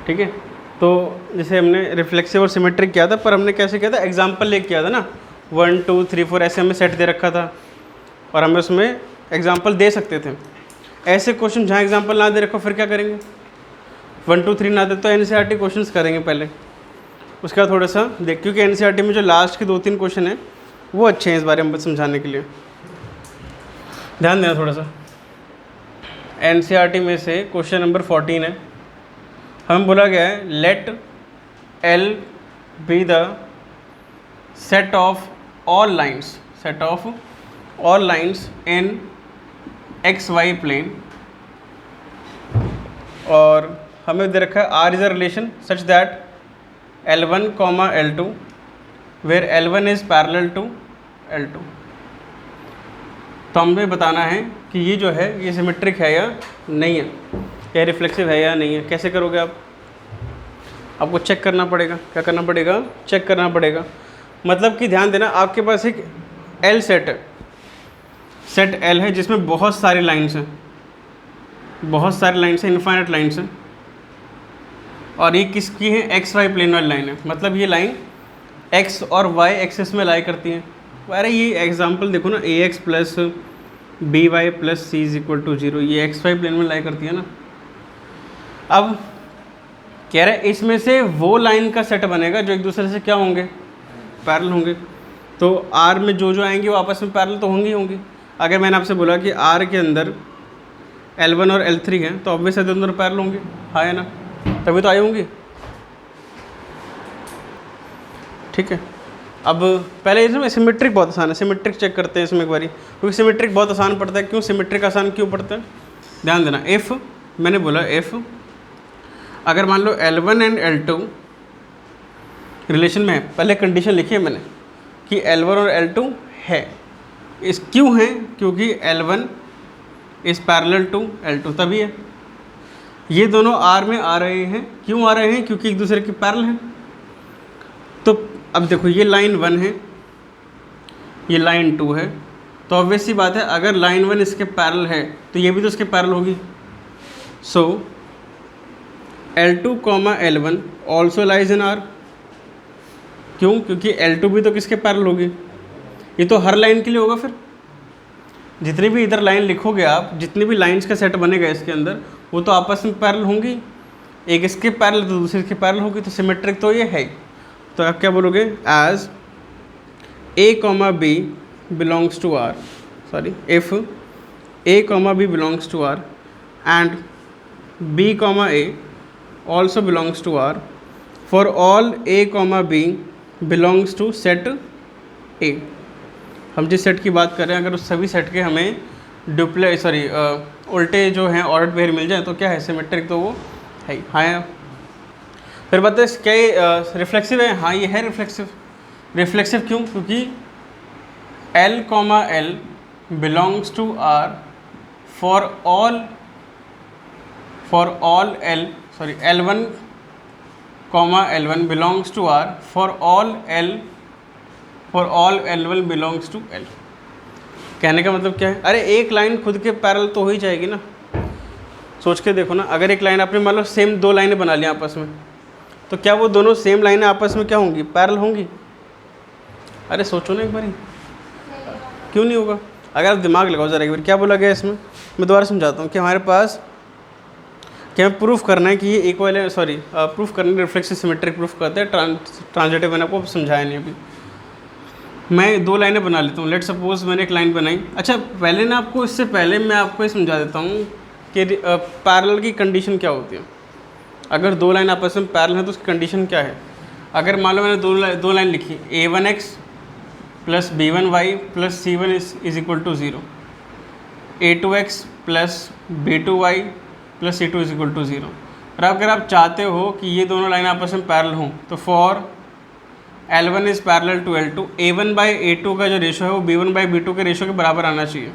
ठीक है। तो जैसे हमने रिफ्लेक्सिव और सिमेट्रिक किया था, पर हमने कैसे किया था, एग्जाम्पल लेके किया था ना, 1 2 3 4 ऐसे हमें सेट दे रखा था और हमें उसमें एग्जाम्पल दे सकते थे। ऐसे क्वेश्चन जहाँ एग्जाम्पल ना दे रखो फिर क्या करेंगे, 1 2 3 ना दे तो NCERT क्वेश्चंस करेंगे पहले, उसके बाद थोड़ा सा देख, क्योंकि NCERT में जो लास्ट के 2-3 क्वेश्चन हैं वो अच्छे हैं इस बारे में समझाने के लिए, ध्यान देना थोड़ा सा। NCERT में से क्वेश्चन नंबर 14 है, हमें बोला गया है let L be the set of all lines in XY plane, और हमें दे रखा है R is a relation such that L1, L2 where L1 is parallel to L2। तो हमें बताना है कि ये जो है ये सिमेट्रिक है या नहीं है, या रिफ्लेक्सिव है या नहीं है। कैसे करोगे आप, आपको चेक करना पड़ेगा, क्या करना पड़ेगा, चेक करना पड़ेगा। मतलब कि ध्यान देना, आपके पास एक L सेट है, सेट L है जिसमें बहुत सारी लाइन्स हैं, इनफाइनाइट लाइन्स हैं, और ये किसकी है, XY प्लेन वाली लाइन है, मतलब ये लाइन X और Y एक्सिस में लाई करती है। अरे ये एग्जांपल देखो ना, AX plus BY plus C is equal to 0, ये XY प्लेन में लाई करती है ना। अब कह रहा है इसमें से वो लाइन का सेट बनेगा जो एक दूसरे से क्या होंगे, पैरेलल होंगे। तो R में जो आएंगी वो आपस में पैरेलल तो होंगी। अगर मैंने आपसे बोला कि R के अंदर L1 और L3 हैं तो ऑब्वियस है दोनों पैरेलल होंगे, हाँ है ना, तभी तो आई होंगी। ठीक है, अब पहले इसमें सिमेट्रिक बहुत आसान है, सिमेट्रिक चेक करते हैं इसमें एक बारी, क्योंकि सिमेट्रिक बहुत आसान पड़ता है। क्यों सिमेट्रिक आसान क्यों पड़ता है, ध्यान देना। इफ़ मैंने बोला इफ़ अगर मान लो L1 एंड L2 रिलेशन में है, पहले कंडीशन लिखी है मैंने कि L1 और L2 है, इस क्यों है, क्योंकि L1 is parallel to L2 तभी है। ये दोनों R में आ रहे हैं, क्यों आ रहे हैं, क्योंकि एक दूसरे के पैरेलल हैं। तो अब देखो ये लाइन 1 है, ये लाइन 2 है, तो ऑब्वियस सी बात है अगर लाइन 1 इसके पैरेलल है तो ये भी तो इसके पैरेलल होगी। सो L2, L1 also lies in R। क्यों, क्योंकि L2 भी तो किसके पैरेलल होगी, ये तो हर लाइन के लिए होगा। फिर जितनी भी इधर लाइन लिखोगे आप, जितनी भी लाइंस का सेट बनेगा इसके अंदर, वो तो आपस में पैरेलल होंगी, एक इसके पैरेलल तो दूसरे के पैरेलल होगी, तो सिमेट्रिक तो ये है। तो आप क्या बोलोगे, as A, B belongs to R, if A, B belongs to R and B, A also belongs to R, for all A, B belongs to set A। हम जिस सेट की बात कर रहे हैं अगर उस सभी सेट के हमें उल्टे जो हैं ऑर्डर पेयर मिल जाए तो क्या है, सिमेट्रिक तो वो है। हाँ, फिर बताए क्या ये रिफ्लेक्सिव है, हाँ ये है रिफ्लेक्सिव क्यों, क्योंकि L, L belongs to R for all L1, L1 belongs to R for all L1 belongs to L। कहने का मतलब क्या है, अरे एक लाइन खुद के पैरेलल तो हो ही जाएगी ना। सोच के देखो ना, अगर एक लाइन आपने मान लो सेम 2 लाइनें बना ली आपस में, तो क्या वो दोनों सेम लाइनें आपस में क्या होंगी, पैरेलल होंगी। अरे सोचो ना एक बारी, क्यों नहीं होगा। अगर आप दिमाग लगाओ ज़रा एक बार, क्या बोला गया इसमें, मैं दोबारा समझाता हूँ कि हमारे पास क्या प्रूफ करना है कि ये इक्वल है, प्रूफ करना रिफ्लेक्सिव सिमेट्रिक प्रूफ करते हैं, ट्रांजिटिव मैंने आपको समझाया नहीं अभी। मैं 2 लाइनें बना लेता हूँ, लेट सपोज मैंने एक लाइन बनाई। अच्छा पहले ना आपको, इससे पहले मैं आपको ये समझा देता हूँ कि पैरेलल की कंडीशन क्या होती है। अगर 2 लाइन आपस में पैरेलल है तो उसकी कंडीशन क्या है। अगर मान लो मैंने 2 लाइन लिखी, A1x plus B1y plus C1 is equal to 0, A2x plus B2y plus C2 is equal to 0। और अगर आप चाहते हो कि ये दोनों लाइन आपस में पैरेलल हों तो for L1 is parallel to L2, A1/A2 का जो रेशो है वो B1/B2 के रेशो के बराबर आना चाहिए।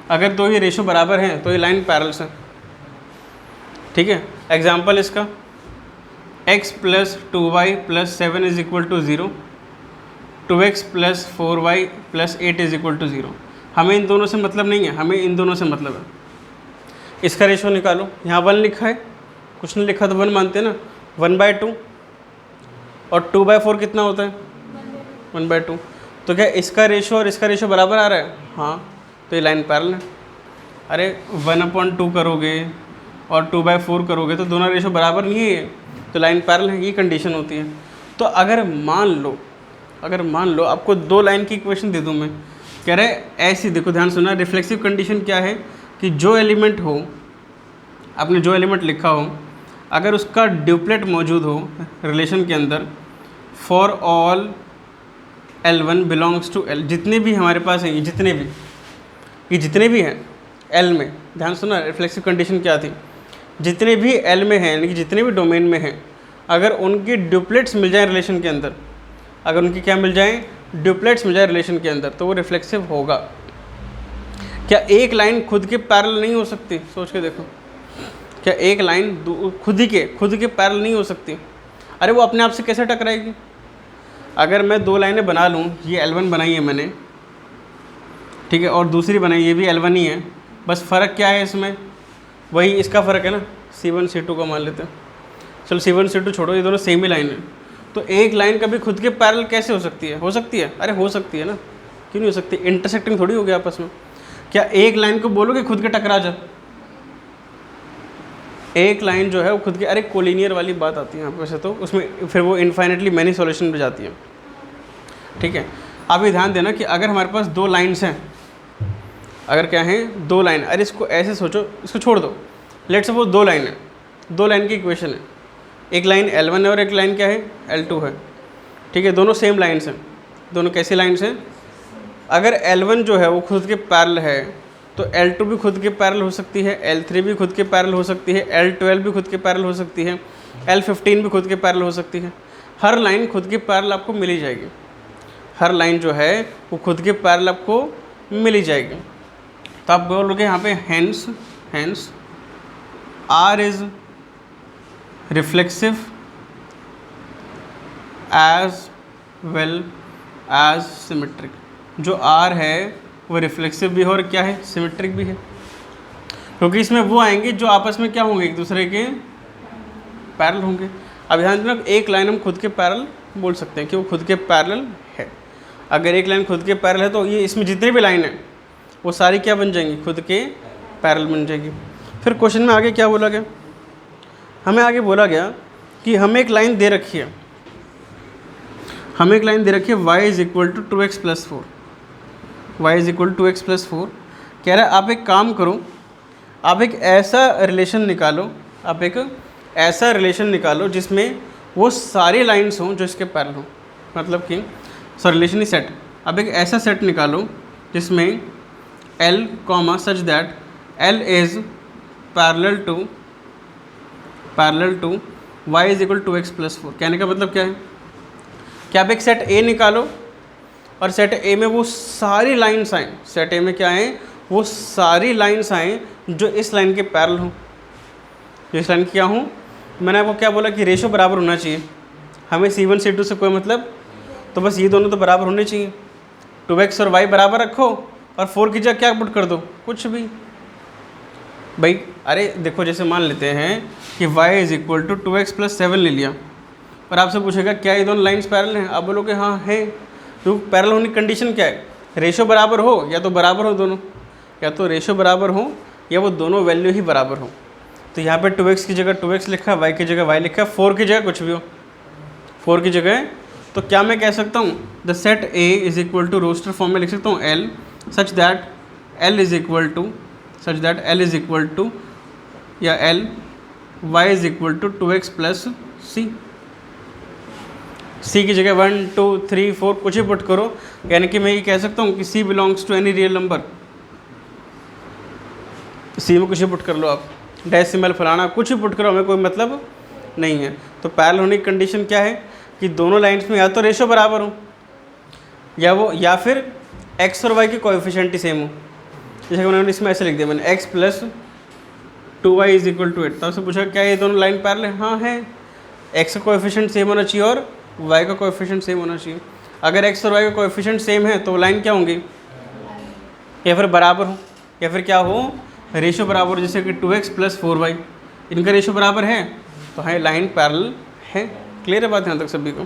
अगर तो ये रेशो बराबर हैं तो ये लाइन पैरेलल है। ठीक है, एग्जाम्पल इसका x plus 2y plus 7 is equal to 0, 2x plus 4y plus 8 is equal to 0। हमें इन दोनों से मतलब नहीं है, हमें इन दोनों से मतलब है। इसका रेशो निकालो, यहाँ 1 लिखा है, कुछ नहीं लिखा तो 1 मानते हैं ना, 1/2 और 2/4 कितना होता है 1/2। तो क्या इसका रेशो और इसका रेशो बराबर आ रहा है? हाँ, तो ये लाइन पैरेलल है। अरे 1/2 करोगे और 2/4 करोगे तो दोनों रेशो बराबर नहीं है, तो लाइन पैरेलल है, ये कंडीशन होती है। तो अगर मान लो आपको 2 लाइन की इक्वेशन दे दूँ मैं, कह रहे ऐसी, देखो ध्यान सुनना, रिफ्लेक्सिव कंडीशन क्या है कि जो एलिमेंट हो, आपने जो एलिमेंट लिखा हो, अगर उसका ड्यूप्लेट मौजूद हो रिलेशन के अंदर, for all L1 belongs to L, जितने भी हमारे पास हैं, ये जितने भी हैं L में, ध्यान सुना रिफ्लेक्सिव कंडीशन क्या थी, जितने भी L में हैं यानी कि जितने भी डोमेन में हैं, अगर उनके ड्यूप्लेट्स मिल जाए रिलेशन के अंदर, अगर उनकी क्या मिल जाए, ड्यूप्लेट्स मिल जाए रिलेशन के अंदर, तो वो रिफ्लेक्सिव होगा। क्या एक लाइन खुद के पैरेलल नहीं हो सकती? सोच के देखो, क्या एक लाइन खुद के पैरेलल नहीं हो सकती? अरे वो अपने आप से कैसे टकराएगी? अगर मैं 2 लाइनें बना लूँ, ये L1 बनाई है मैंने, ठीक है, और दूसरी बनाई, ये भी L1 ही है, बस फ़र्क क्या है इसमें, वही इसका फ़र्क है ना, C1 C2 का मान लेते हैं। चलो C1 C2 छोड़ो, ये दोनों सेम ही लाइन है, तो एक लाइन कभी खुद के पैरेलल कैसे हो सकती है? हो सकती है, अरे हो सकती है ना, क्यों नहीं हो सकती? इंटरसेक्टिंग थोड़ी होगी आपस में। क्या एक लाइन को बोलोगे खुद के टकरा जा? एक लाइन जो है वो खुद के, अरे कोलिनियर वाली बात आती है यहाँ पे वैसे तो, उसमें फिर वो इन्फाइनेटली मैनी सॉल्यूशन में जाती है, ठीक है। अब ये ध्यान देना कि अगर हमारे पास 2 लाइन्स हैं, अगर क्या हैं 2 लाइन, अरे इसको ऐसे सोचो, इसको छोड़ दो, लेट्स सपोज 2 लाइन है, 2 लाइन की इक्वेशन है, एक लाइन L1 है और एक लाइन क्या है L2 है, ठीक है, दोनों सेम लाइन्स हैं, दोनों कैसी लाइन्स हैं? अगर L1 जो है वो खुद के पैरेलल है तो L2 भी खुद के पैरेलल हो सकती है, L3 भी खुद के पैरेलल हो सकती है, L12 भी खुद के पैरेलल हो सकती है, L15 भी खुद के पैरेलल हो सकती है। हर लाइन खुद के पैरेलल आपको मिल ही जाएगी, हर लाइन जो है वो खुद के पैरेलल आपको मिल ही जाएगी। तो आप बोलोगे यहाँ पे hence R is reflexive as well as symmetric. जो R है वो रिफ्लेक्सिव भी है और क्या है, सिमेट्रिक भी है, क्योंकि इसमें वो आएंगे जो आपस में क्या होंगे, एक दूसरे के पैरेलल होंगे। अब ध्यान देना, एक लाइन हम खुद के पैरेलल बोल सकते हैं कि वो खुद के पैरेलल है। अगर एक लाइन खुद के पैरेलल है तो ये इसमें जितनी भी लाइन है वो सारी क्या बन जाएंगी, खुद के पैरेलल बन जाएगी। फिर क्वेश्चन में आगे क्या बोला गया, हमें आगे बोला गया कि हमें एक लाइन दे रखी है, y is equal to 2x plus 4, y is equal to 2x plus 4। कह रहा है आप एक काम करो, आप एक ऐसा रिलेशन निकालो, जिसमें वो सारी लाइंस हों जो इसके पैरेलल हों, मतलब कि रिलेशन ही सेट, अब एक ऐसा सेट निकालो जिसमें L such that L is parallel to y is equal to 2x plus 4। कहने का मतलब क्या है कि आप एक सेट A निकालो और सेट A में वो सारी लाइंस आएँ, सेट A में क्या आएँ, वो सारी लाइंस आएँ जो इस लाइन के पैरेलल हों, जो इस लाइन की क्या हों। मैंने आपको क्या बोला कि रेशो बराबर होना चाहिए, हमें C1 C2 से कोई मतलब, तो बस ये दोनों तो बराबर होने चाहिए। 2x और y बराबर रखो और 4 की जगह क्या पुट कर दो, कुछ भी भाई। अरे देखो, जैसे मान लेते हैं कि y is equal to 2x plus 7 ले लिया और आपसे पूछेगा क्या ये दोनों लाइंस पैरेलल हैं, आप बोलोगे हाँ है। तो पैरेलल होने की कंडीशन क्या है, रेशो बराबर हो, या तो बराबर हो दोनों, या तो रेशो बराबर हो या वो दोनों वैल्यू ही बराबर हो। तो यहाँ पे 2x की जगह 2x लिखा है, y की जगह y लिखा है, 4 की जगह कुछ भी हो, 4 की जगह। तो क्या मैं कह सकता हूँ, the set A is equal to roster form में लिख सकता हूँ L such that L is equal to या L y is equal to 2x plus C की जगह 1 2 3 4 कुछ ही पुट करो, यानी कि मैं ये कह सकता हूँ कि C belongs to any real number. C में कुछ ही पुट कर लो आप, डेसिमल फलाना कुछ ही पुट करो, हमें कोई मतलब नहीं है। तो पैरेलल होने की कंडीशन क्या है कि दोनों लाइंस में या तो रेशो बराबर हो या फिर x और y के कोएफिशिएंट ही सेम हो। जैसे कि मैंने इसमें ऐसे लिख दिया, मैंने x plus 2y is equal to 8। तब से पूछा क्या ये दोनों लाइन पैरेलल है, हाँ है। x का कोएफिशिएंट सेम होना चाहिए और y का कोएफिशिएंट सेम होना चाहिए। अगर x और y का कोएफिशिएंट सेम है तो लाइन क्या होंगी, या फिर बराबर हो या फिर क्या हो, रेशो बराबर हो, जैसे कि 2x प्लस 4y। इनका रेशो बराबर है तो हाँ लाइन पैरेलल है। क्लियर है बात यहाँ तक सभी को?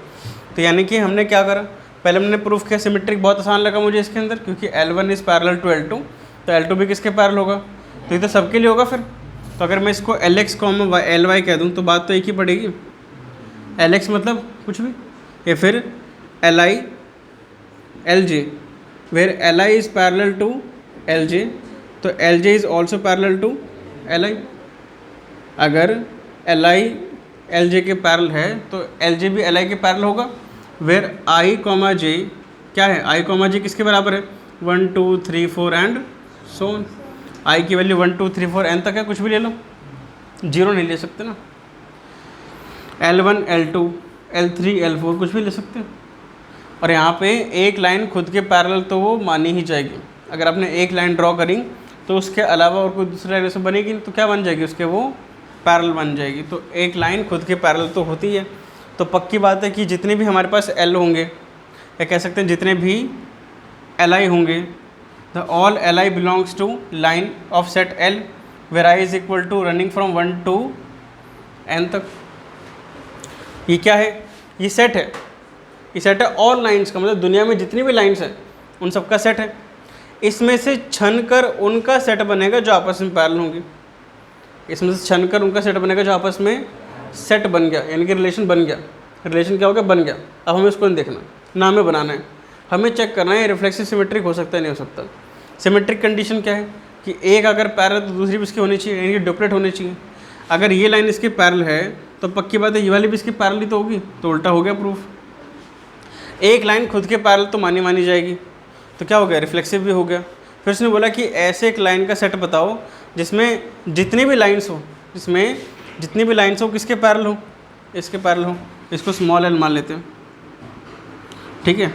तो यानी कि हमने क्या करा, पहले हमने प्रूफ किया सिमेट्रिक, बहुत आसान लगा मुझे इसके अंदर, क्योंकि L1 is parallel to L2, तो L2 भी किसके पैरेलल होगा, तो ये तो सबके लिए होगा फिर। तो अगर मैं इसको Lx Ly कह दूँ तो बात तो एक ही पड़ेगी, Lx मतलब कुछ भी, या फिर Li Lj, where Li is parallel to Lj, तो Lj is also parallel to Li। अगर Li Lj के पैरेलल है तो Lj भी Li के पैरेलल होगा, वेयर I, J क्या है, I, J किसके बराबर है, 1 2 3 4 एंड सो ऑन। I की वैल्यू 1 2 3 4 n तक है, कुछ भी ले लो, जीरो नहीं ले सकते ना। L1 L2 L3 L4 कुछ भी ले सकते हैं। और यहाँ पे एक लाइन खुद के पैरेलल तो वो मानी ही जाएगी। अगर आपने एक लाइन ड्रॉ करी तो उसके अलावा और कोई दूसरी लाइन उसमें बनेगी तो क्या बन जाएगी, उसके वो पैरेलल बन जाएगी। तो एक लाइन खुद के पैरेलल तो होती है। तो पक्की बात है कि जितने भी हमारे पास L होंगे, या कह सकते हैं जितने भी Li होंगे, the all Li belongs to line of set L, where I is equal to running from 1 to n तक। ये क्या है, ये सेट है, ये सेट है ऑल लाइन्स का, मतलब दुनिया में जितनी भी लाइन्स हैं उन सबका सेट है। इसमें से छन कर उनका सेट बनेगा जो आपस में पैरेलल होंगे। इसमें से छन कर उनका सेट बनेगा जो आपस में सेट बन गया, यानी कि रिलेशन बन गया। रिलेशन क्या हो गया, बन गया। अब हमें इसको नहीं देखना, ना हमें बनाना है, हमें चेक करना है रिफ्लेक्सिव सिमेट्रिक हो सकता है नहीं हो सकता। सिमेट्रिक कंडीशन क्या है कि एक अगर पैरेलल तो दूसरी भी इसकी होनी चाहिए, यानी कि डुप्लेट होनी चाहिए। अगर ये लाइन इसकी पैरेलल है तो पक्की बात है ये वाली भी इसकी पैरेलल ही तो होगी, तो उल्टा हो गया प्रूफ। एक लाइन खुद के पैरेलल तो मानी जाएगी, तो क्या हो गया, रिफ्लेक्सिव भी हो गया। फिर उसने बोला कि ऐसे एक लाइन का सेट बताओ जिसमें जितनी भी लाइन्स हो, किसके पैरेलल हो, इसके पैरेलल हो। इसको स्मॉल एल मान लेते हैं, ठीक है।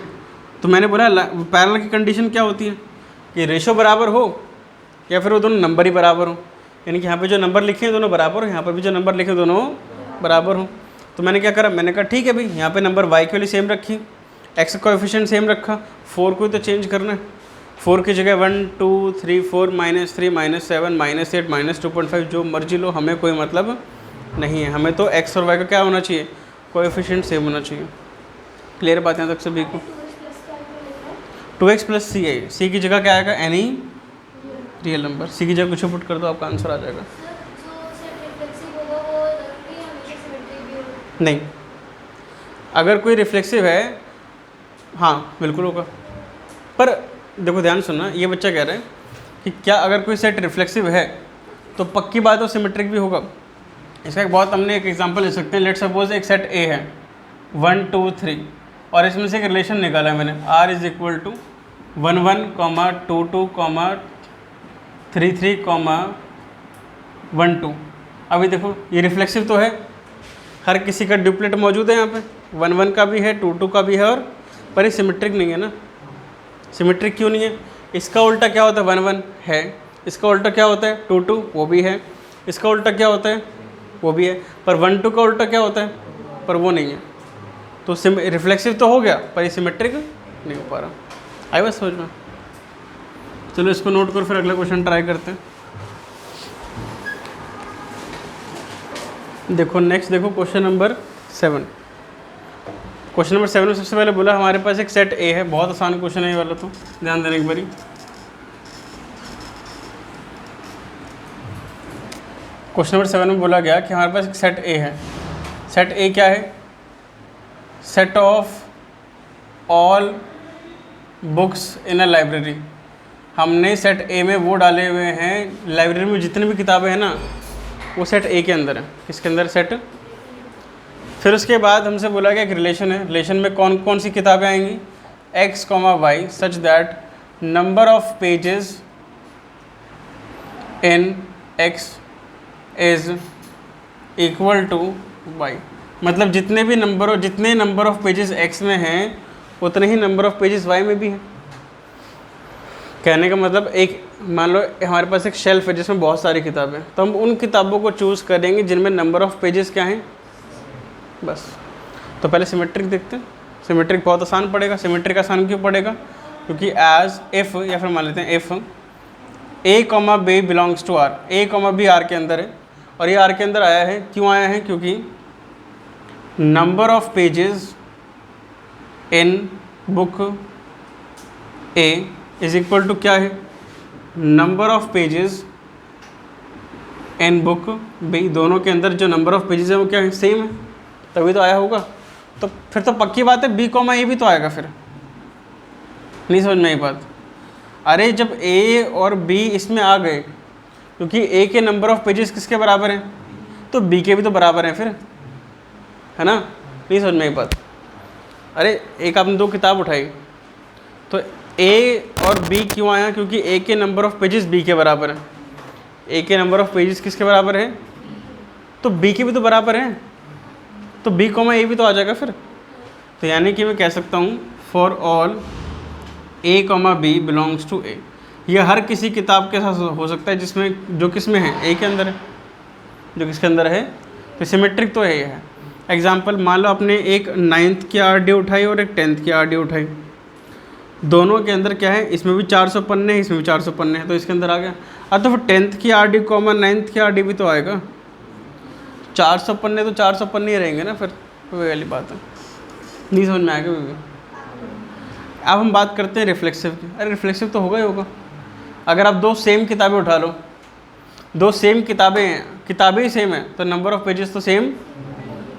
तो मैंने बोला पैरेलल की कंडीशन क्या होती है कि रेशो बराबर हो या फिर वो दोनों नंबर ही बराबर हो, यानी कि यहाँ पे जो नंबर लिखे हैं दोनों बराबर हो, यहाँ पर भी जो नंबर लिखे हैं दोनों बराबर हो। तो मैंने क्या करा, मैंने कहा ठीक है भाई, यहाँ पे नंबर y के लिए सेम रखी, x कोएफिशिएंट सेम रखा, 4 को तो चेंज करना है। 4 की जगह 1 2 3 4 -3 -7 -8 -2.5 जो मर्जी लो, हमें कोई मतलब नहीं है। हमें तो x और y का क्या होना चाहिए, कोएफिशिएंट सेम होना चाहिए। क्लियर बात यहाँ तक सभी को? 2x + c है, c की जगह क्या आएगा, एनी रियल नंबर, c की जगह कुछ पुट कर दो, आपका आंसर आ जाएगा। नहीं, अगर कोई रिफ्लेक्सिव है, हाँ बिल्कुल होगा। पर देखो ध्यान सुनना, ये बच्चा कह रहा है कि क्या अगर कोई सेट रिफ्लेक्सिव है तो पक्की बात है सिमेट्रिक भी होगा। इसका एक बहुत हमने एक एग्जांपल ले सकते हैं। लेट सपोज एक सेट A है 1 2 3 और इसमें से एक रिलेशन निकाला है मैंने, R इज इक्वल टू 1 1, 2 2, 3 3, 1 2। अभी देखो ये रिफ्लेक्सिव तो है, हर किसी का डुप्लेट मौजूद है यहाँ पे, 1 1 का भी है, 2 2 का भी है, और पर ये सिमेट्रिक नहीं है ना। सिमेट्रिक क्यों नहीं है? इसका उल्टा क्या होता है, 1 1 है, इसका उल्टा क्या होता है 2 2, वो भी है, इसका उल्टा क्या होता है, वो भी है, पर 1 2 का उल्टा क्या होता है, पर वो नहीं है। तो रिफ्लेक्सिव तो हो गया पर ये सिमेट्रिक नहीं हो पा रहा। आई बस समझ में? चलो इसको नोट करो, फिर अगला क्वेश्चन ट्राई करते हैं। देखो नेक्स्ट, देखो क्वेश्चन नंबर 7। क्वेश्चन नंबर 7 में सबसे पहले बोला हमारे पास एक सेट ए है, बहुत आसान क्वेश्चन है ये वाला, तो ध्यान देने एक बारी। क्वेश्चन नंबर 7 में बोला गया कि हमारे पास एक सेट ए है। सेट ए क्या है? Set of all books in a library. हमने सेट ए में वो डाले हुए हैं, लाइब्रेरी में जितनी भी किताबें हैं ना वो सेट ए के अंदर है। किसके अंदर? सेट। फिर उसके बाद हमसे बोला गया एक रिलेशन है, रिलेशन में कौन कौन सी किताबें आएंगी, x, y such that number of pages in x is equal to y। मतलब जितने नंबर ऑफ पेजेस x में हैं उतने ही नंबर ऑफ पेजेस y में भी हैं। कहने का मतलब एक मान लो हमारे पास एक शेल्फ है जिसमें बहुत सारी किताबें, तो हम उन किताबों को चूज़ करेंगे जिनमें नंबर ऑफ पेजेस क्या हैं, बस। तो पहले सिमेट्रिक देखते हैं। सिमेट्रिक बहुत आसान पड़ेगा। सिमेट्रिक आसान क्यों पड़ेगा? क्योंकि एज इफ़, या फिर मान लेते हैं if a, b belongs to r, a, b r के अंदर है और ये आर के अंदर आया है। क्यों आया है? क्योंकि number of pages in book A is equal to क्या है, number of pages in book B. दोनों के अंदर जो नंबर ऑफ पेजेस है वो क्या है, सेम है, तभी तो आया होगा। तो फिर तो पक्की बात है बी कॉमा ए भी तो आएगा। फिर नहीं समझ में आई बात? अरे जब ए और बी इसमें आ गए, क्योंकि ए के नंबर ऑफ पेजेस किसके बराबर हैं, तो बी के भी तो बराबर हैं फिर, है ना? नहीं समझ में आई बात? अरे एक आपने दो किताब उठाई, तो ए और बी क्यों आया, क्योंकि ए के नंबर ऑफ पेजेस बी के बराबर हैं। ए के नंबर ऑफ पेजेस किसके बराबर है, तो बी के भी तो बराबर हैं, तो बी कॉमा ए भी तो आ जाएगा फिर। तो यानी कि मैं कह सकता हूँ for all A comma B belongs to A. यह हर किसी किताब के साथ हो सकता है जिसमें, जो किस में है, ए के अंदर है, जो किसके अंदर है, तो सिमेट्रिक तो है। ये है एग्जाम्पल, मान लो आपने एक 9th की आर डी उठाई और एक 10th की आर डी उठाई, दोनों के अंदर क्या है, इसमें भी 400 पन्ने हैं, इसमें भी 400 पन्ने हैं, तो इसके अंदर आ गया। अब तो फिर 10th की आर डी कॉमा 9th की आर डी भी तो आएगा। 400 पन्ने तो 400 पन्ने ही रहेंगे ना, फिर वही वाली बात है। नहीं समझ में आएगा भी। अब हम बात करते हैं रिफ्लेक्सिव की। अरे रिफ्लेक्सिव तो होगा ही होगा। अगर आप दो सेम किताबें उठा लो, दो सेम किताबें हैं, किताबें ही सेम है, तो नंबर ऑफ पेजेस तो सेम,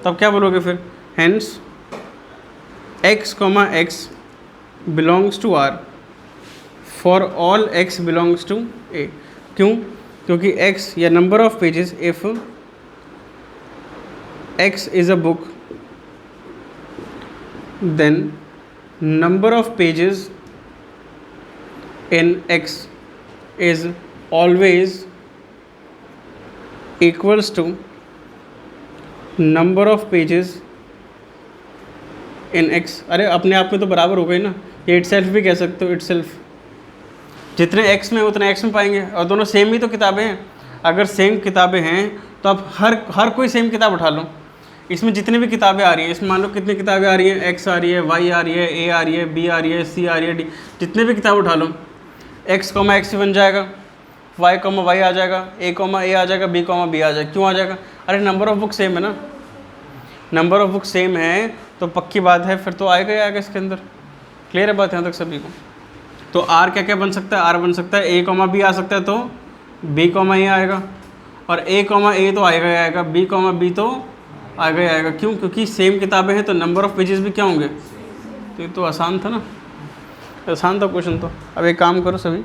तब क्या बोलोगे फिर, hence x comma x belongs to R for all x belongs to a। क्यों? क्योंकि x या number of pages, if x is a book then number of pages in x is always equals to number of pages in x। अरे अपने आप में तो बराबर हो गई ना, ये itself भी कह सकते हो, itself जितने x में उतने x में पाएंगे, और दोनों सेम ही तो किताबें हैं। अगर सेम किताबें हैं तो आप हर कोई सेम किताब उठा लो, इसमें जितनी भी किताबें आ रही हैं, इसमें मान लो कितनी किताबें आ रही हैं, एक्स आ रही है, वाई आ रही है, ए आ रही है, बी आ रही है, सी आ रही है, डी, जितने भी किताब उठा लो, एक्स कॉमा एक्स बन जाएगा, वाई कॉमा वाई आ जाएगा, ए कॉमा ए आ जाएगा, बी कॉमा बी आ जाएगा। क्यों आ जाएगा? अरे नंबर ऑफ बुक सेम है ना, नंबर ऑफ बुक सेम है तो पक्की बात है फिर तो आएगा ही आएगा इसके अंदर। क्लियर है बात यहाँ तक सभी को? तो आर क्या क्या बन सकता है, आर बन सकता है ए कॉमा बी आ सकता है, तो बी कॉमा ए आएगा, और ए कॉमा ए तो आएगा ही आएगा, बी कॉमा बी तो आएगा ही आएगा। क्यों? क्योंकि सेम किताबें हैं तो नंबर ऑफ पेजेस भी क्या होंगे। तो ये तो आसान था ना, आसान था क्वेश्चन। तो अब एक काम करो सभी,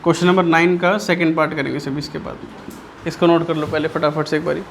क्वेश्चन नंबर 9 का सेकंड पार्ट करेंगे सभी इसके बाद। इसको नोट कर लो पहले फटाफट से एक बारी।